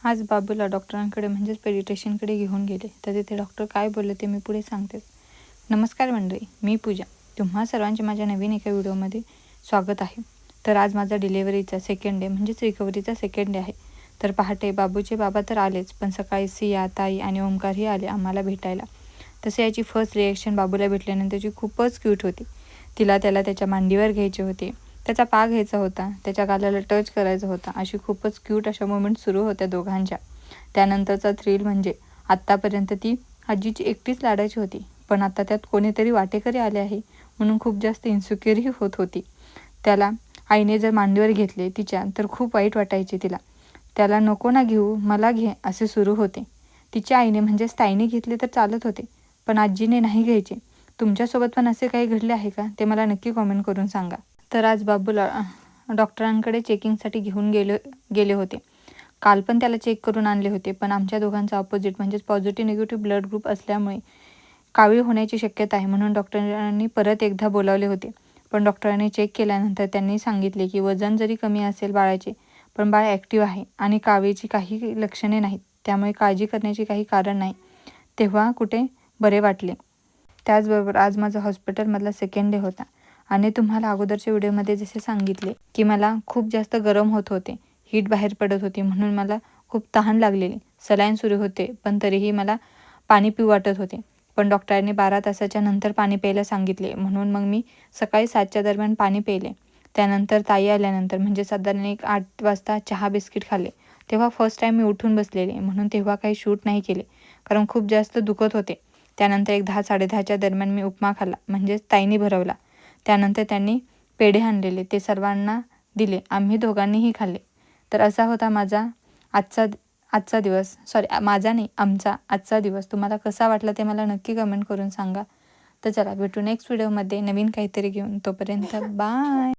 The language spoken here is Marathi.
आज बाबूला डॉक्टरांकडे म्हणजेच पेडिट्रिशियनकडे घेऊन गेले तर तिथे डॉक्टर काय बोलले ते मी पुढे सांगते. नमस्कार मंडळी, मी पूजा. तुम्हा सर्वांचे माझ्या नवीन एका व्हिडिओमध्ये स्वागत आहे. तर आज माझा डिलेव्हरीचा सेकंड डे म्हणजेच रिकव्हरीचा सेकंड डे आहे. तर पहाटे बाबूचे बाबा तर आलेच, पण सकाळी सिया, ताई आणि ओंकारही आले आम्हाला भेटायला. तसे याची फर्स्ट रिॲक्शन बाबूला भेटल्यानंतरची खूपच क्यूट होती. त्याला त्याच्या मांडीवर घ्यायचे होते, त्याचा पाय घ्यायचा होता, त्याच्या गालाला टच करायचा होता. अशी खूपच क्यूट अशा मोमेंट सुरू होत्या दोघांच्या. त्यानंतरचा थ्रिल म्हणजे आत्तापर्यंत ती आजीची एकटीच लाडायची होती, पण आता त्यात कोणीतरी वाटेकरी आले आहे म्हणून खूप जास्त इन्सिक्युअरही होत होती. त्याला आईने जर मांडीवर घेतले तिच्या तर खूप वाईट वाटायचे तिला. त्याला नको ना घेऊ, मला घे असे सुरू होते. तिच्या आईने म्हणजेच ताईने घेतले तर चालत होते, पण आजीने नाही घ्यायचे. तुमच्यासोबत पण असे काही घडले आहे का ते मला नक्की कॉमेंट करून सांगा. तर आज बाबूला डॉक्टरांकडे चेकिंगसाठी घेऊन गेले होते. काल पण त्याला चेक करून आणले होते, पण आमच्या दोघांचा अपोजिट म्हणजेच पॉझिटिव्ह निगेटिव्ह ब्लड ग्रुप असल्यामुळे कावीळ होण्याची शक्यता आहे म्हणून डॉक्टरांनी परत एकदा बोलावले होते. पण डॉक्टरांनी चेक केल्यानंतर त्यांनी सांगितले की वजन जरी कमी असेल बाळाचे, पण बाळ ॲक्टिव्ह आहे आणि कावीळची काही लक्षणे नाहीत, त्यामुळे काळजी करण्याचे काही कारण नाही. तेव्हा कुठे बरे वाटले. त्याचबरोबर आज माझा हॉस्पिटलमधला सेकंड डे होता आणि तुम्हाला अगोदरच्या व्हिडिओमध्ये जसे सांगितले की मला खूप जास्त गरम होत होते, हीट बाहेर पडत होती, म्हणून मला खूप तहान लागलेली, सलाईन सुरू होते, पण तरीही मला पाणी पिऊ वाटत होते. पण डॉक्टरांनी 12 तासाच्या नंतर पाणी प्यायला सांगितले, म्हणून मग मी सकाळी 7च्या दरम्यान पाणी प्यायले. त्यानंतर ताई आल्यानंतर म्हणजे साधारण 8 वाजता चहा बिस्किट खाल्ले. तेव्हा फर्स्ट टाईम मी उठून बसलेले, म्हणून तेव्हा काही शूट नाही केले कारण खूप जास्त दुखत होते. त्यानंतर 10-10:30च्या दरम्यान मी उपमा खाल्ला, म्हणजेच ताईंनी भरवला. त्यानंतर त्यांनी पेढे आणलेले, ते सर्वांना दिले, आम्ही दोघांनीही खाल्ले. तर असा होता माझा आजचा दिवस, माझा नाही आमचा आजचा दिवस. तुम्हाला कसा वाटला ते मला नक्की कमेंट करून सांगा. तर चला भेटू नेक्स्ट व्हिडिओमध्ये नवीन काहीतरी घेऊन. तोपर्यंत बाय.